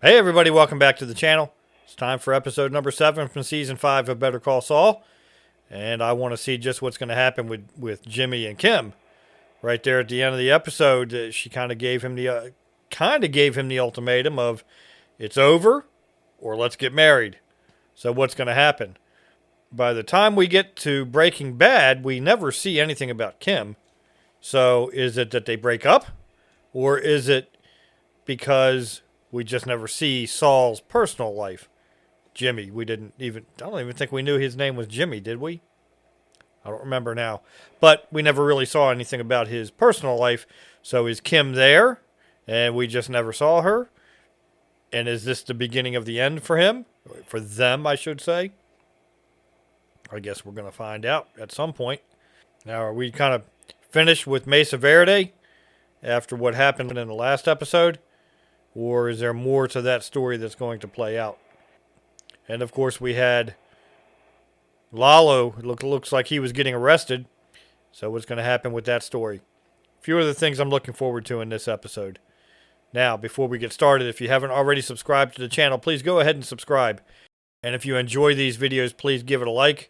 Hey everybody, welcome back to the channel. It's time for episode number 7 from season 5 of Better Call Saul. And I want to see just what's going to happen with Jimmy and Kim. Right there at the end of the episode, she kind of gave him the ultimatum of it's over or let's get married. So what's going to happen? By the time we get to Breaking Bad, we never see anything about Kim. So is it that they break up? Or is it because we just never see Saul's personal life? Jimmy, I don't even think we knew his name was Jimmy, did we? I don't remember now. But we never really saw anything about his personal life. So is Kim there? And we just never saw her? And is this the beginning of the end for him? For them, I should say. I guess we're going to find out at some point. Now, are we kind of finished with Mesa Verde after what happened in the last episode? Or is there more to that story that's going to play out? And of course, we had Lalo. Looks like he was getting arrested. So what's going to happen with that story? A few of the things I'm looking forward to in this episode. Now, before we get started, if you haven't already subscribed to the channel, please go ahead and subscribe. And if you enjoy these videos, please give it a like.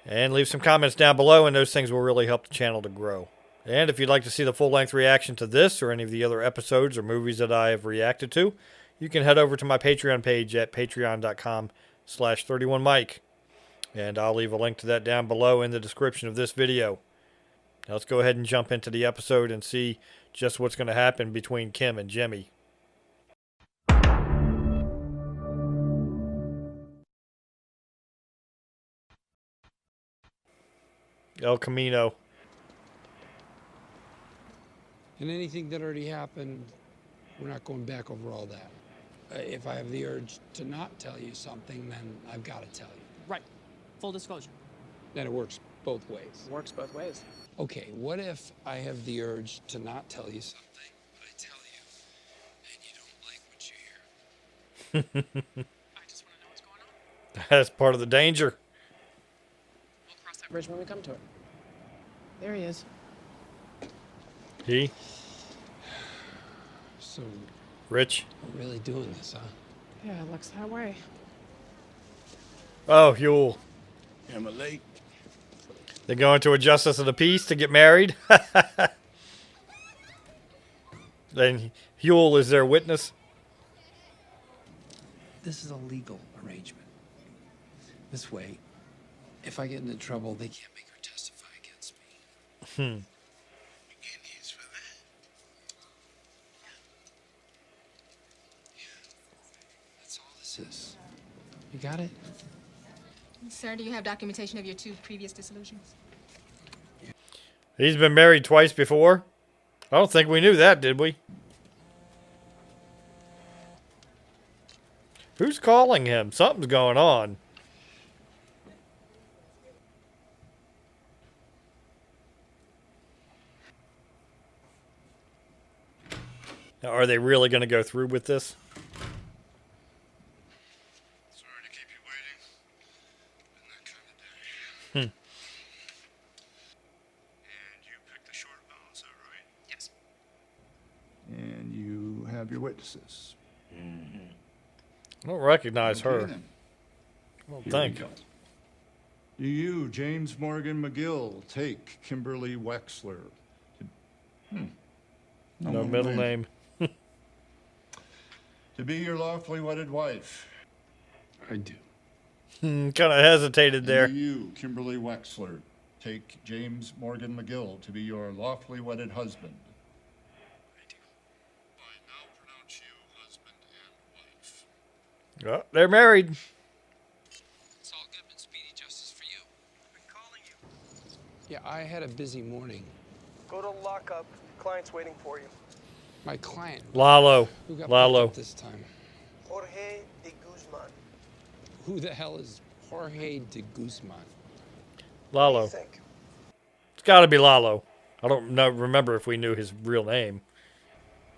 And leave some comments down below, and those things will really help the channel to grow. And if you'd like to see the full-length reaction to this or any of the other episodes or movies that I have reacted to, you can head over to my Patreon page at patreon.com/31mike. And I'll leave a link to that down below in the description of this video. Now let's go ahead and jump into the episode and see just what's going to happen between Kim and Jimmy. El Camino. And anything that already happened, we're not going back over all that. If I have the urge to not tell you something, then I've got to tell you. Right. Full disclosure. Then it works both ways. Works both ways. Okay, what if I have the urge to not tell you something, but I tell you, and you don't like what you hear? I just want to know what's going on. That's part of the danger. We'll cross that bridge when we come to it. There he is. He? So, Rich? we're really doing this, huh? Yeah, it looks that way. Oh, Huell. Am I late? They're going to a justice of the peace to get married? Then Huell is their witness? This is a legal arrangement. This way, if I get into trouble, they can't make her testify against me. Any use for that? That's all this is. You got it? Sir, do you have documentation of your 2 previous dissolutions? He's been married twice before? I don't think we knew that, did we? Who's calling him? Something's going on. Now, are they really going to go through with this? Sorry to keep you waiting. Been that kind of day. And you picked the short bow, is that right? Yes. And you have your witnesses. I don't recognize Okay, her. then. I don't Here think. we go. Do you, James Morgan McGill, take Kimberly Wexler? No middle name. To be your lawfully wedded wife? I do. Kind of hesitated there. Do you, Kimberly Wexler, take James Morgan McGill to be your lawfully wedded husband? I do. I now pronounce you husband and wife. Oh, they're married. Saul Goodman, speedy justice for you. I've been calling you. Yeah, I had a busy morning. Go to lockup. Client's waiting for you. My client. Lalo. Who got Lalo. picked up this time? Jorge de Guzman. Who the hell is Jorge de Guzman? What do Lalo. you think? It's got to be Lalo. I don't remember if we knew his real name.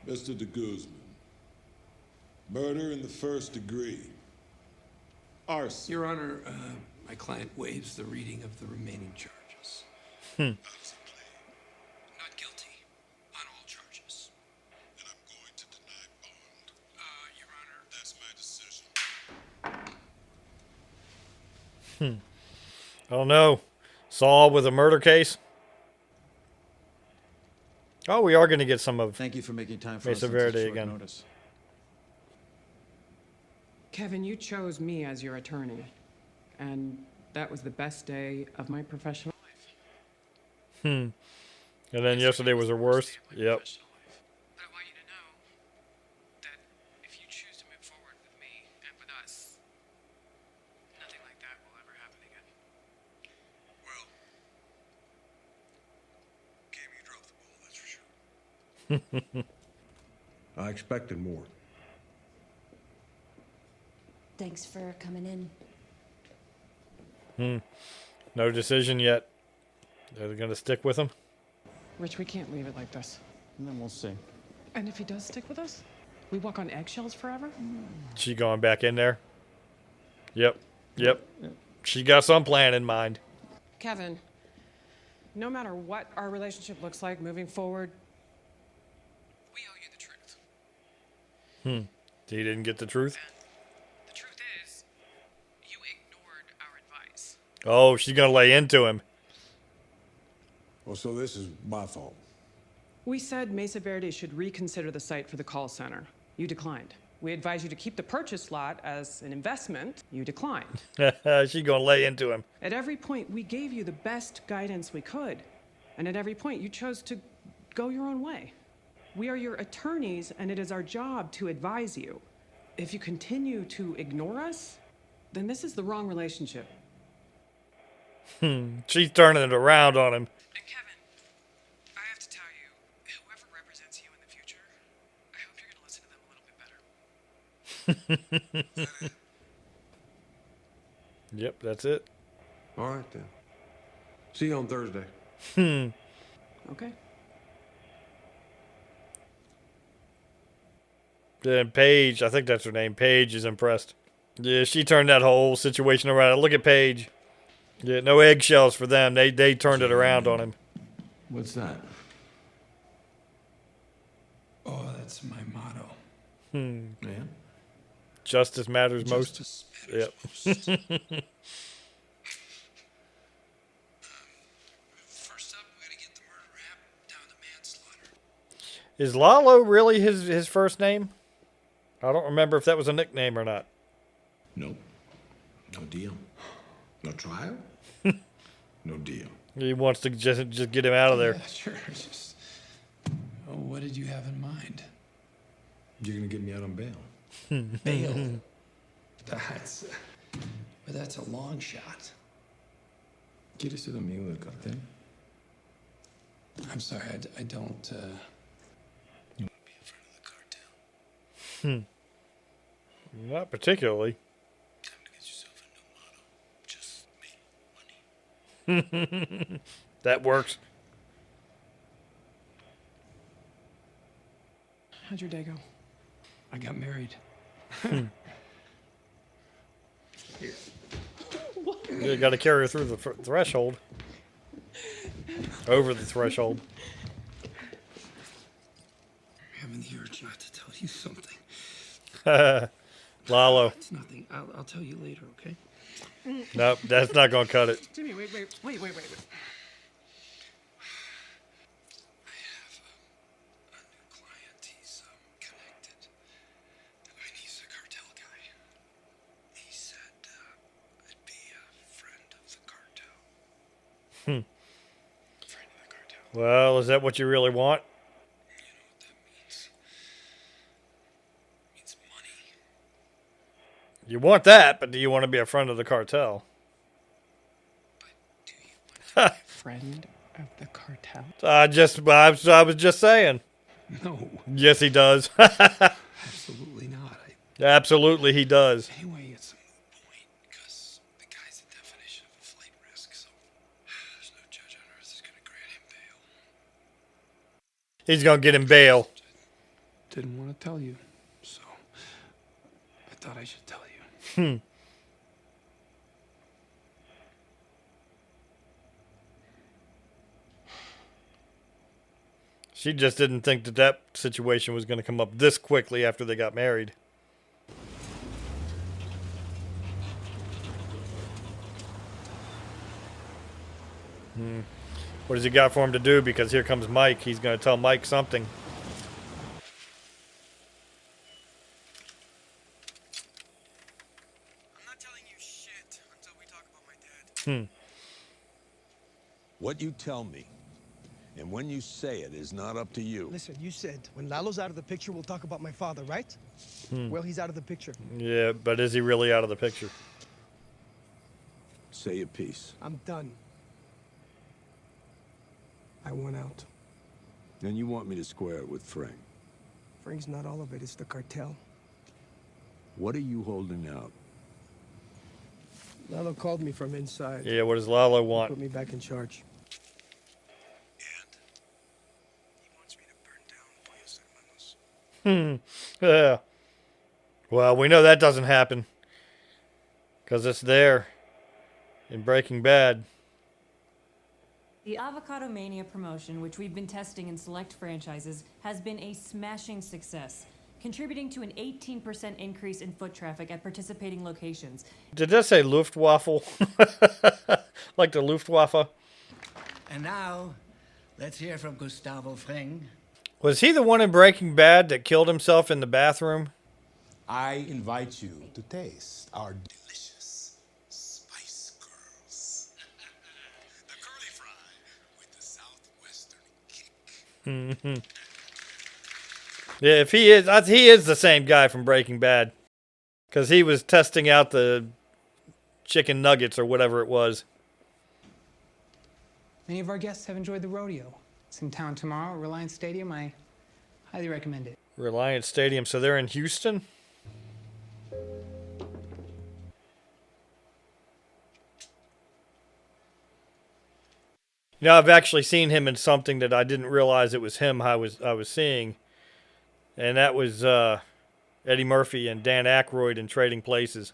Mr. de Guzman. Murder in the first degree. Arson. Your Honor, my client waives the reading of the remaining charges. Not guilty on all charges. And I'm going to deny bond. Your Honor. That's I don't know. Saul with a murder case. Oh, we are going to get some of Thank you for making time for Mesa us on such Verde short again. notice. Kevin, you chose me as your attorney, and that was the best day of my professional life. And then yesterday was her worst. Yep. But I want you to know that if you choose to move forward with me and with us, nothing like that will ever happen again. Well, game you dropped the ball, that's for sure. I expected more. Thanks for coming in. No decision yet. They're going to stick with him. Rich, we can't leave it like this. And then we'll see. And if he does stick with us, we walk on eggshells forever? She going back in there. Yep. She got some plan in mind. Kevin, no matter what our relationship looks like moving forward, we owe you the truth. He didn't get the truth. And the truth is, you ignored our advice. Oh, she's going to lay into him. Well, so this is my fault. We said Mesa Verde should reconsider the site for the call center. You declined. We advised you to keep the purchase lot as an investment. You declined. She's going to lay into him. At every point, we gave you the best guidance we could. And at every point, you chose to go your own way. We are your attorneys, and it is our job to advise you. If you continue to ignore us, then this is the wrong relationship. She's turning it around on him. And Kevin, I have to tell you, whoever represents you in the future, I hope you're going to listen to them a little bit better. Yep, that's it. All right, then. See you on Thursday. Okay. Then Paige, I think that's her name. Paige is impressed. Yeah, she turned that whole situation around. Look at Paige. Yeah, no eggshells for them. They turned it around on him. What's that? Oh, that's my motto. Yeah? Justice matters most. Justice Yep. matters most. First up, we gotta get the murder rap down to manslaughter. Is Lalo really his first name? I don't remember if that was a nickname or not. Nope. No deal. No trial? No deal. He wants to just get him out of there. Yeah, sure. Just, what did you have in mind? You're gonna get me out on bail. Bail. That's a long shot. ¿Quieres ser amigo del cartel? I'm sorry, I don't. You wanna be in front of the cartel? Not particularly. Time to get yourself a new motto. Just make money. That works. How'd your day go? I got married. You got to carry her through the threshold. Over the threshold. I'm having the urge not to tell you something. Lalo. It's nothing. I'll tell you later, okay? Nope, that's not going to cut it. Jimmy, wait. I have a new client. He's connected. I mean, he's a cartel guy. He said I'd be a friend of the cartel. Friend of the cartel. Well, is that what you really want? You know what that means? It means money. You want that, but do you want to be a friend of the cartel? But do you want to Friend of the cartel? I was just saying. No, Yes, he does. absolutely not. Absolutely, he does. Anyway, it's moot point because the guy's the definition of a flight risk, so there's no judge on earth is going to grant him bail. He's going to get him bail. didn't want to tell you, so I thought I should tell you. She just didn't think that situation was going to come up this quickly after they got married. What has he got for him to do? Because here comes Mike. He's going to tell Mike something. I'm not telling you shit until we talk about my dad. What you tell me, and when you say it, is not up to you. Listen, you said when Lalo's out of the picture, we'll talk about my father, right? Well, he's out of the picture. Yeah, but is he really out of the picture? Say your piece. I'm done. I want out. And you want me to square it with Fring. Fring's not all of it, it's the cartel. What are you holding out? Lalo called me from inside. Yeah, what does Lalo Put want? me back in charge. Yeah. Well, we know that doesn't happen. Because it's there. In Breaking Bad. The Avocado Mania promotion, which we've been testing in select franchises, has been a smashing success, contributing to an 18% increase in foot traffic at participating locations. Did that say Luftwaffe? Like the Luftwaffe? And now, let's hear from Gustavo Fring. Was he the one in Breaking Bad that killed himself in the bathroom? I invite you to taste our delicious Spice Girls. The curly fry with the southwestern kick. Yeah, if he is the same guy from Breaking Bad. Because he was testing out the chicken nuggets or whatever it was. Many of our guests have enjoyed the rodeo. It's in town tomorrow at Reliance Stadium. I highly recommend it. Reliance Stadium, so they're in Houston? You know, I've actually seen him in something that I didn't realize it was him I was seeing. And that was Eddie Murphy and Dan Aykroyd in Trading Places.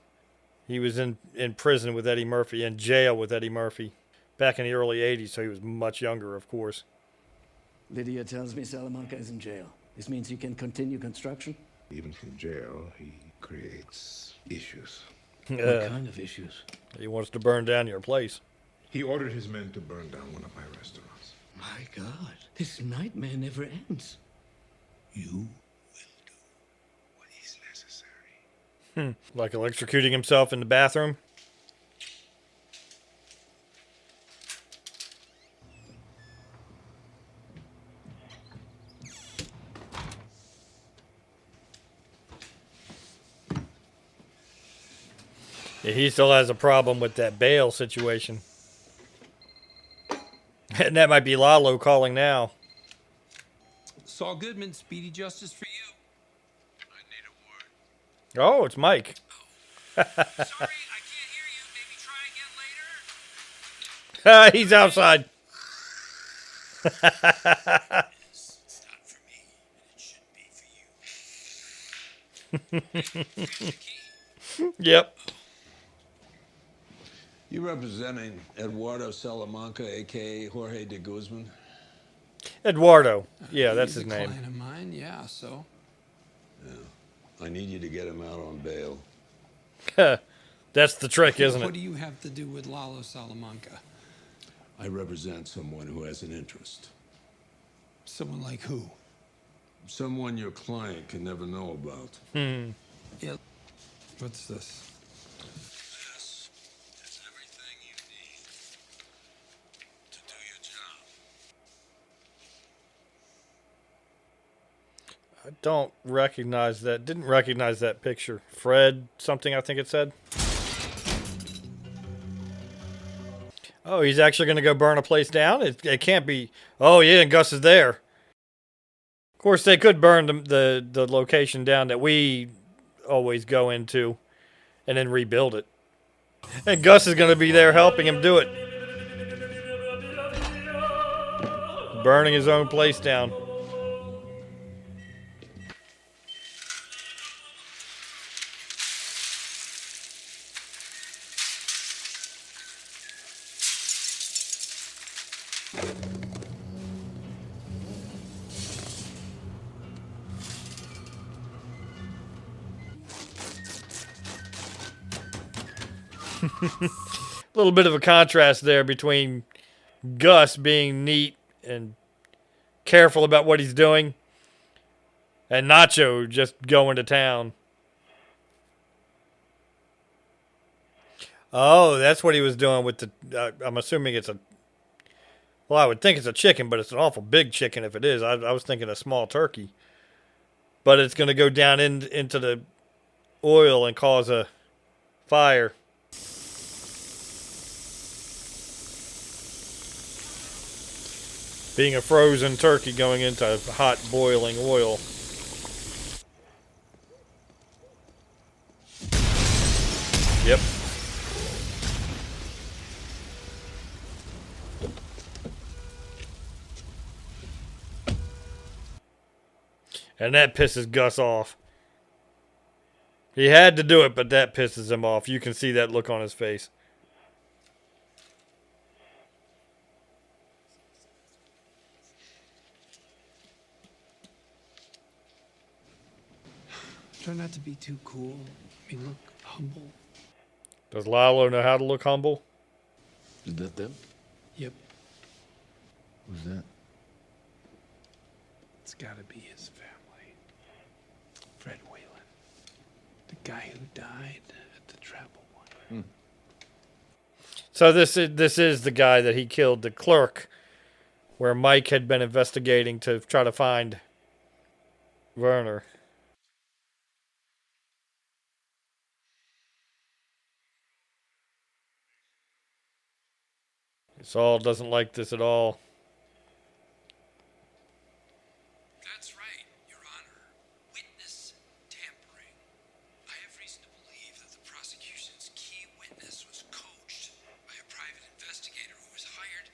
He was in prison with Eddie Murphy, in jail with Eddie Murphy. Back in the early 80s, so he was much younger, of course. Lydia tells me Salamanca is in jail. This means he can continue construction? Even from jail, he creates issues. What kind of issues? He wants to burn down your place. He ordered his men to burn down one of my restaurants. My God, this nightmare never ends. You will do what is necessary. Like electrocuting himself in the bathroom? Yeah, he still has a problem with that bail situation. And that might be Lalo calling now. Saul Goodman, speedy justice for you. Oh, it's Mike. Sorry, I can't hear you. Maybe try again later. He's outside. It's not for me, and it shouldn't be for you. Yep. You representing Eduardo Salamanca, a.k.a. Jorge de Guzman? Eduardo. Yeah, that's his He's a name. client of mine, yeah, so. Yeah. I need you to get him out on bail. That's the trick, isn't What it? do you have to do with Lalo Salamanca? I represent someone who has an interest. Someone like who? Someone your client can never know about. Yeah. What's this? This is everything you need to do your job. I don't recognize that. Didn't recognize that picture. Fred something, I think it said. Oh, he's actually going to go burn a place down? It can't be. Oh, yeah, and Gus is there. Of course, they could burn the location down that we always go into and then rebuild it. And Gus is going to be there helping him do it. Burning his own place down. A little bit of a contrast there between Gus being neat and careful about what he's doing, and Nacho just going to town. Oh, that's what he was doing with the... I'm assuming it's a... Well, I would think it's a chicken, but it's an awful big chicken if it is. I was thinking a small turkey. But it's going to go down into the oil and cause a fire. Being a frozen turkey going into hot boiling oil. Yep. And that pisses Gus off. He had to do it, but that pisses him off. You can see that look on his face. Try not to be too cool. I mean, look humble. Does Lalo know how to look humble? Is that them? Yep. Who's that? It's gotta be his family. Fred Whalen. The guy who died at the travel one. So this is the guy that he killed, the clerk, where Mike had been investigating to try to find Werner. Saul doesn't like this at all. That's right, Your Honor. Witness tampering. I have reason to believe that the prosecution's key witness was coached by a private investigator who was hired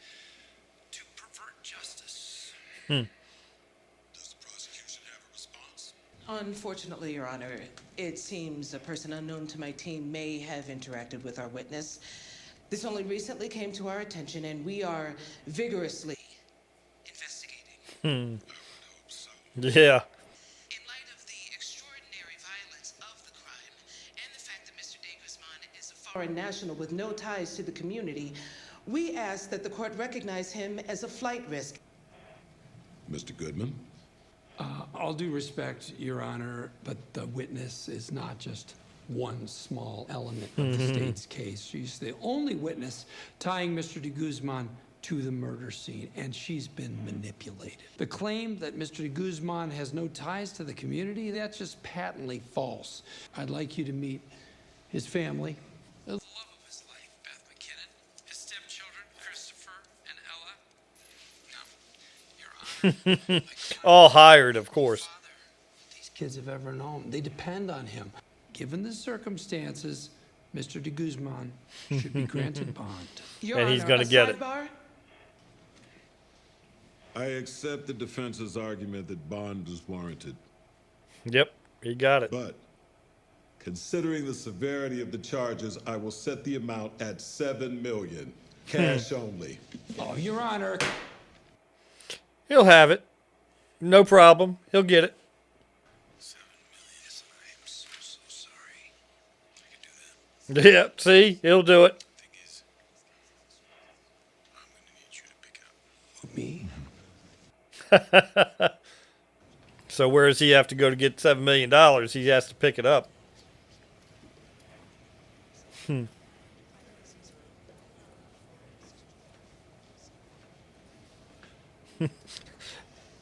to pervert justice. Does the prosecution have a response? Unfortunately, Your Honor, it seems a person unknown to my team may have interacted with our witness. This only recently came to our attention, and we are vigorously investigating. Yeah. In light of the extraordinary violence of the crime and the fact that Mr. de Guzman is a foreign national with no ties to the community, we ask that the court recognize him as a flight risk. Mr. Goodman? All due respect, Your Honor, but the witness is not just one small element of the state's case. She's the only witness tying Mr. de Guzman to the murder scene, and she's been manipulated. The claim that Mr. de Guzman has no ties to the community, that's just patently false. I'd like you to meet his family. The love of his life, Beth McKinnon, his stepchildren, Christopher and Ella. No, Your Honor. All hired, of course. These kids have ever known. They depend on him. Given the circumstances, Mr. de Guzman should be granted bond. Your And he's Honor, gonna a get it. sidebar? I accept the defense's argument that bond is warranted. Yep, he got it. But considering the severity of the charges, I will set the amount at $7 million, cash only. Oh, Your Honor. He'll have it. No problem. He'll get it. Yeah, see? He'll do it. Me? So where does he have to go to get $7 million? He has to pick it up.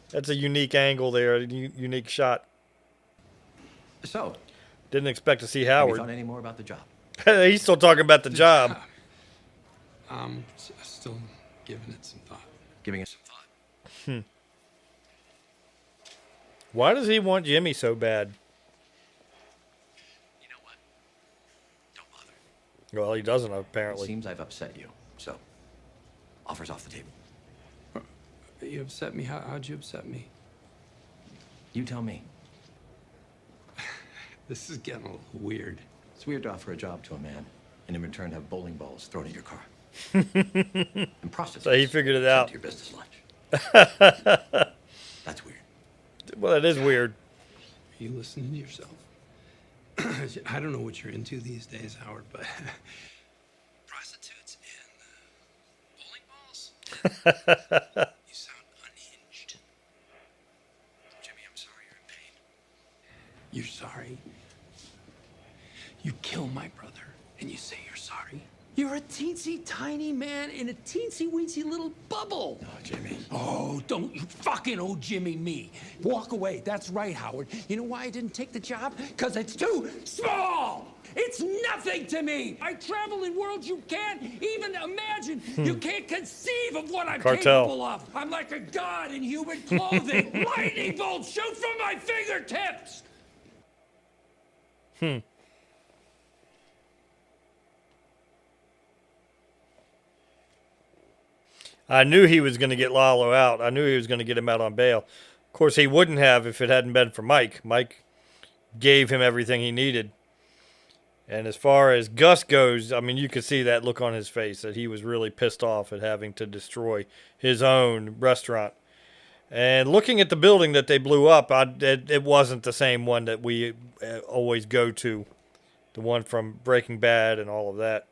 That's a unique angle there, a unique shot. So, didn't expect to see have you Howard. thought any more about the job? He's still talking about the job. Still giving it some thought. Giving it some thought. Why does he want Jimmy so bad? You know what? Don't bother. Well, he doesn't, apparently. It seems I've upset you, so offers off the table. You upset me? How'd you upset me? You tell me. This is getting a little weird. It's weird to offer a job to a man and in return have bowling balls thrown at your car. And prostitutes. So he figured it out. To your business lunch. That's weird. Well, that is weird. Are you listening to yourself? I don't know what you're into these days, Howard, but Prostitutes and bowling balls? You sound unhinged. Jimmy, I'm sorry you're in pain. You're sorry? You kill my brother, and you say you're sorry? You're a teensy tiny man in a teensy weensy little bubble. Oh, Jimmy. Oh, don't you fucking owe Jimmy me. Walk away. That's right, Howard. You know why I didn't take the job? Because it's too small. It's nothing to me. I travel in worlds you can't even imagine. You can't conceive of what I'm Cartel. capable of. I'm like a god in human clothing. Lightning bolts shoot from my fingertips. I knew he was going to get Lalo out. I knew he was going to get him out on bail. Of course, he wouldn't have if it hadn't been for Mike. Mike gave him everything he needed. And as far as Gus goes, I mean, you could see that look on his face that he was really pissed off at having to destroy his own restaurant. And looking at the building that they blew up, it wasn't the same one that we always go to. The one from Breaking Bad and all of that.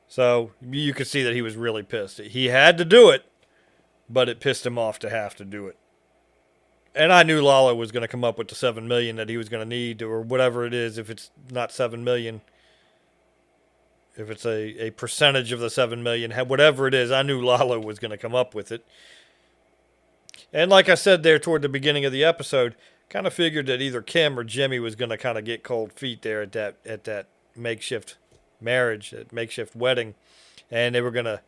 So you could see that he was really pissed. He had to do it, but it pissed him off to have to do it. And I knew Lalo was going to come up with the $7 million that he was going to need, or whatever it is. If it's not $7 million, if it's a percentage of the $7 million, whatever it is, I knew Lalo was going to come up with it. And like I said there toward the beginning of the episode, kind of figured that either Kim or Jimmy was going to kind of get cold feet there at that makeshift marriage, that makeshift wedding, and they were going to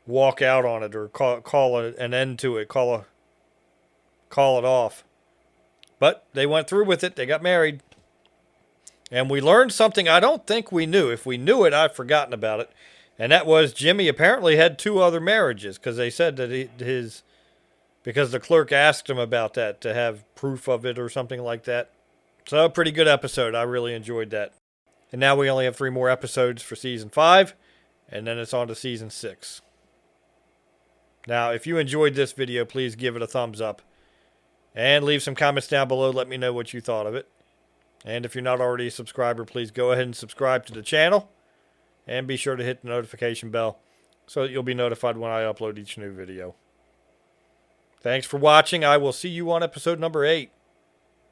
walk out on it or call an end to it, call it off. But they went through with it. They got married. And we learned something I don't think we knew. If we knew it, I've forgotten about it. And that was Jimmy apparently had 2 other marriages, because they said that because the clerk asked him about that to have proof of it or something like that. So a pretty good episode. I really enjoyed that. And now we only have 3 more episodes for season 5, and then it's on to season 6. Now, if you enjoyed this video, please give it a thumbs up. And leave some comments down below. Let me know what you thought of it. And if you're not already a subscriber, please go ahead and subscribe to the channel. And be sure to hit the notification bell so that you'll be notified when I upload each new video. Thanks for watching. I will see you on episode number 8.